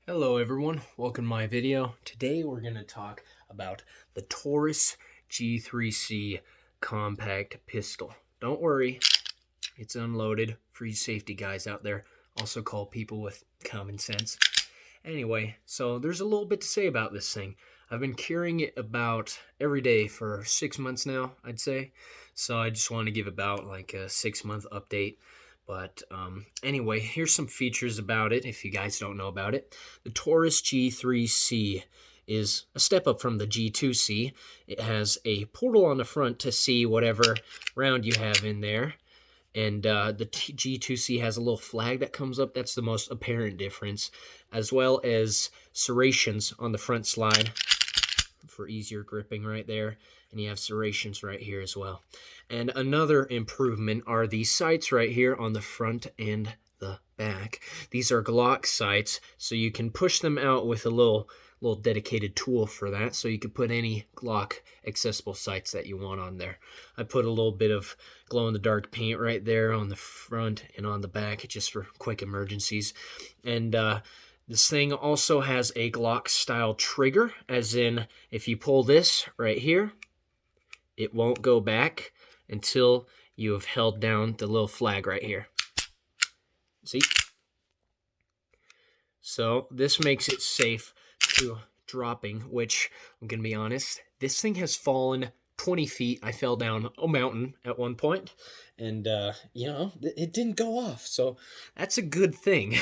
Hello everyone, welcome to my video. Today we're going to talk about the Taurus G3C compact pistol. Don't worry, it's unloaded for you safety guys out there, also called people with common sense. Anyway, so there's a little bit to say about this thing. I've been carrying it about every day for 6 months now, I'd say. So I just want to give about like a 6-month update. But anyway, here's some features about it if you guys don't know about it. The Taurus G3C is a step up from the G2C. It has a portal on the front to see whatever round you have in there. And the G2C has a little flag that comes up. That's the most apparent difference, as well as serrations on the front slide for easier gripping right there. And you have serrations right here as well. And another improvement are these sights right here on the front and the back. These are Glock Sights, so you can push them out with a little dedicated tool for that, so you can put any Glock accessible sights that you want on there. I put a little bit of glow-in-the-dark paint right there on the front and on the back just for quick emergencies. And this thing also has a Glock style trigger, as in if you pull this right here, it won't go back until you have held down the little flag right here. See? So this makes it safe to dropping, which I'm going to be honest, this thing has fallen 20 feet. I fell down a mountain at one point, and it didn't go off, so that's a good thing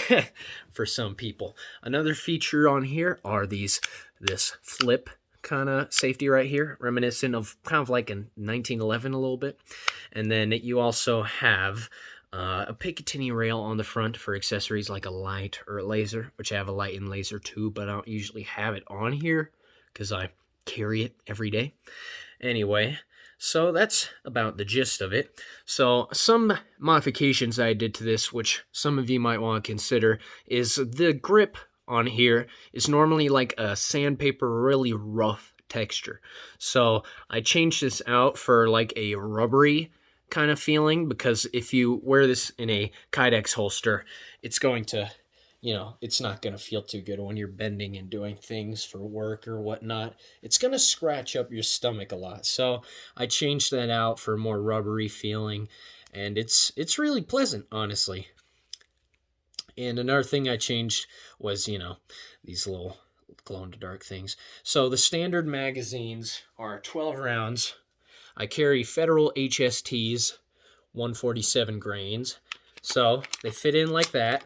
for some people. Another feature on here are this flip kind of safety right here, reminiscent of kind of like in 1911 a little bit. And then you also have a Picatinny rail on the front for accessories like a light or a laser, which I have a light and laser too, but I don't usually have it on here because I carry it every day. Anyway, so that's about the gist of it. So some modifications I did to this, which some of you might want to consider, is the grip on here is normally like a sandpaper, really rough texture. So I changed this out for like a rubbery kind of feeling, because if you wear this in a Kydex holster, it's going to, it's not going to feel too good when you're bending and doing things for work or whatnot. It's going to scratch up your stomach a lot. So I changed that out for a more rubbery feeling, and it's really pleasant, honestly. And another thing I changed was, these little glow-in-the-dark things. So the standard magazines are 12 rounds. I carry Federal HSTs, 147 grains. So they fit in like that.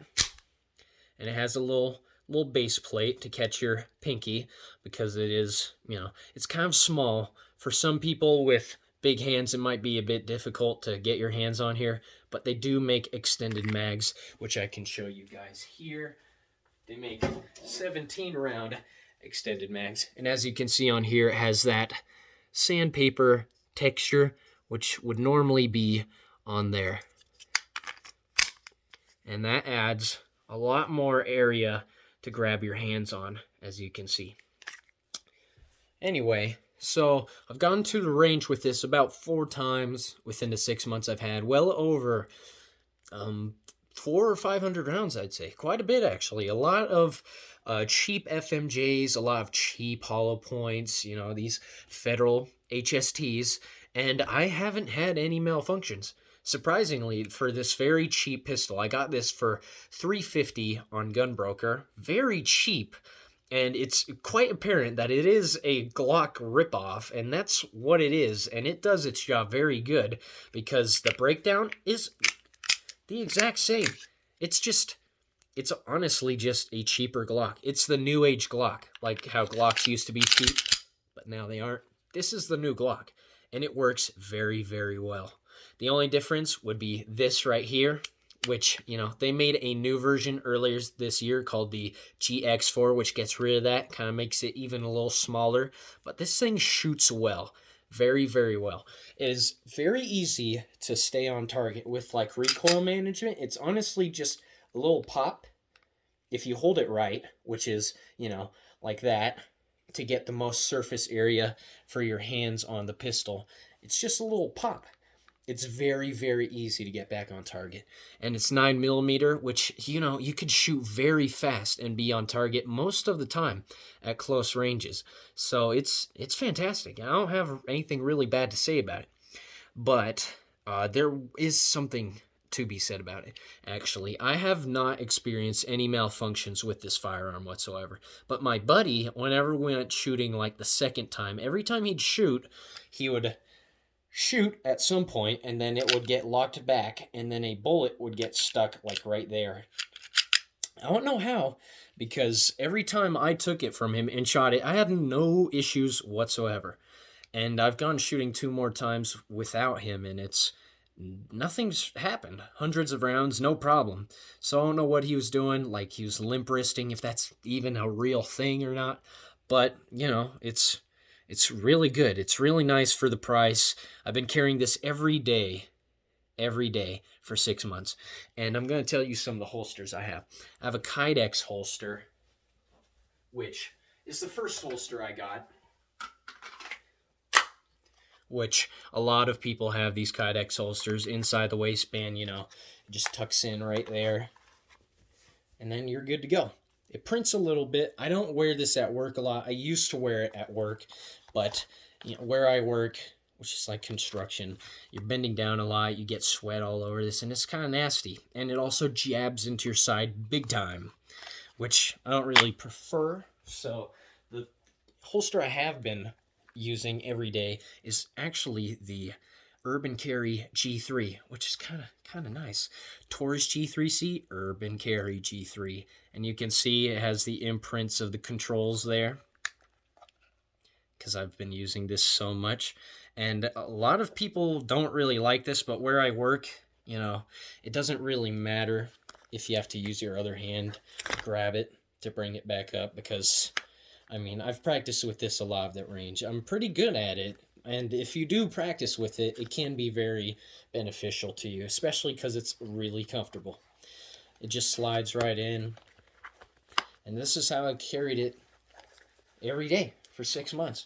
And it has a little base plate to catch your pinky, because it is, it's kind of small. For some people with big hands, it might be a bit difficult to get your hands on here, but they do make extended mags, which I can show you guys here. They make 17 round extended mags, and as you can see on here, it has that sandpaper texture, which would normally be on there, and that adds a lot more area to grab your hands on, as you can see. Anyway, so I've gone to the range with this about 4 times within the 6 months I've had. Well over 400 or 500 rounds, I'd say. Quite a bit, actually. A lot of cheap FMJs, a lot of cheap hollow points, these Federal HSTs, and I haven't had any malfunctions. Surprisingly, for this very cheap pistol, I got this for $350 on Gunbroker. Very cheap. And it's quite apparent that it is a Glock ripoff, and that's what it is, and it does its job very good, because the breakdown is the exact same. It's honestly just a cheaper Glock. It's the new age Glock, like how Glocks used to be cheap, but now they aren't. This is the new Glock, and it works very, very well. The only difference would be this right here, which, they made a new version earlier this year called the GX4, which gets rid of that, kind of makes it even a little smaller. But this thing shoots well, very, very well. It is very easy to stay on target with like recoil management. It's honestly just a little pop if you hold it right, which is, like that, to get the most surface area for your hands on the pistol. It's just a little pop. It's very, very easy to get back on target. And it's 9mm, which, you know, you could shoot very fast and be on target most of the time at close ranges. So it's fantastic. I don't have anything really bad to say about it. But there is something to be said about it. Actually, I have not experienced any malfunctions with this firearm whatsoever. But my buddy, whenever we went shooting like the second time, every time he'd shoot, he would shoot at some point and then it would get locked back and then a bullet would get stuck like right there. I don't know how, because every time I took it from him and shot it, I had no issues whatsoever. And I've gone shooting 2 more times without him, and nothing's happened. Hundreds of rounds, no problem. So I don't know what he was doing, like he was limp wristing, if that's even a real thing or not. But, you know, it's really good. It's really nice for the price. I've been carrying this every day for 6 months. And I'm going to tell you some of the holsters I have. I have a Kydex holster, which is the first holster I got, which a lot of people have these Kydex holsters inside the waistband, you know, it just tucks in right there, and then you're good to go. It prints a little bit. I don't wear this at work a lot. I used to wear it at work, but you know, where I work, which is like construction, you're bending down a lot, you get sweat all over this, and it's kind of nasty. And it also jabs into your side big time, which I don't really prefer. So the holster I have been using every day is actually the Urban Carry G3, which is kind of nice. Taurus G3C, Urban Carry G3, and you can see it has the imprints of the controls there, because I've been using this so much. And a lot of people don't really like this, but where I work, you know, it doesn't really matter if you have to use your other hand to grab it to bring it back up, because I mean, I've practiced with this a lot at range. I'm pretty good at it, and if you do practice with it, it can be very beneficial to you, especially because it's really comfortable. It just slides right in, and this is how I carried it every day for 6 months.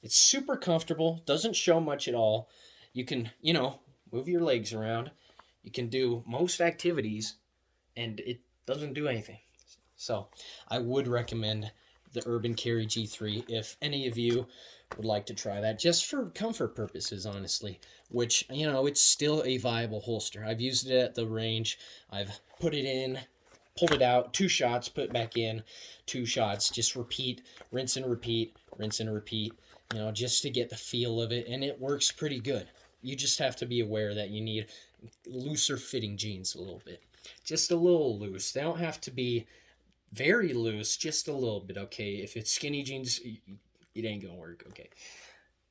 It's super comfortable, doesn't show much at all. You can, you know, move your legs around. You can do most activities, and it doesn't do anything. So I would recommend the Urban Carry G3 if any of you would like to try that, just for comfort purposes, honestly, which, you know, it's still a viable holster. I've used it at the range. I've put it in, pulled it out, 2 shots, put it back in, 2 shots, just repeat, rinse and repeat, rinse and repeat, you know, just to get the feel of it, and it works pretty good. You just have to be aware that you need looser fitting jeans a little bit. Just a little loose. They don't have to be very loose, just a little bit, okay? If it's skinny jeans, it ain't gonna work, okay?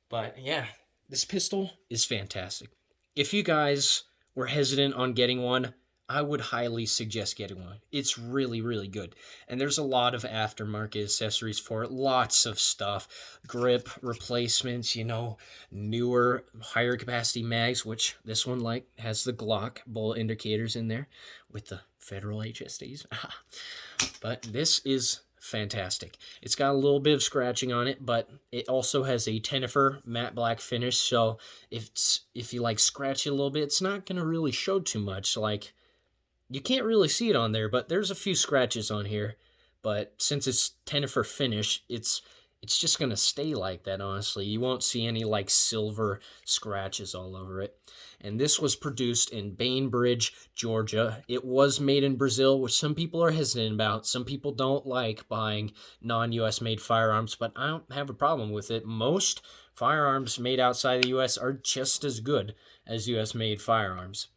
But yeah, this pistol is fantastic. If you guys were hesitant on getting one, I would highly suggest getting one. It's really, really good. And there's a lot of aftermarket accessories for it. Lots of stuff. Grip replacements, you know, newer, higher capacity mags, which this one like has the Glock bullet indicators in there with the federal HSDs. But this is fantastic. It's got a little bit of scratching on it, but it also has a Tenifer matte black finish, so if you like scratch it a little bit, it's not going to really show too much. Like, you can't really see it on there, but there's a few scratches on here. But since it's Tenifer finish, it's just going to stay like that, honestly. You won't see any, like, silver scratches all over it. And this was produced in Bainbridge, Georgia. It was made in Brazil, which some people are hesitant about. Some people don't like buying non-U.S. made firearms, but I don't have a problem with it. Most firearms made outside the U.S. are just as good as U.S. made firearms,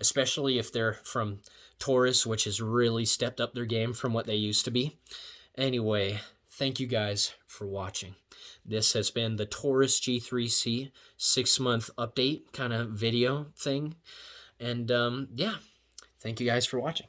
especially if they're from Taurus, which has really stepped up their game from what they used to be. Anyway, thank you guys for watching. This has been the Taurus G3C 6-month update kind of video thing. And yeah, thank you guys for watching.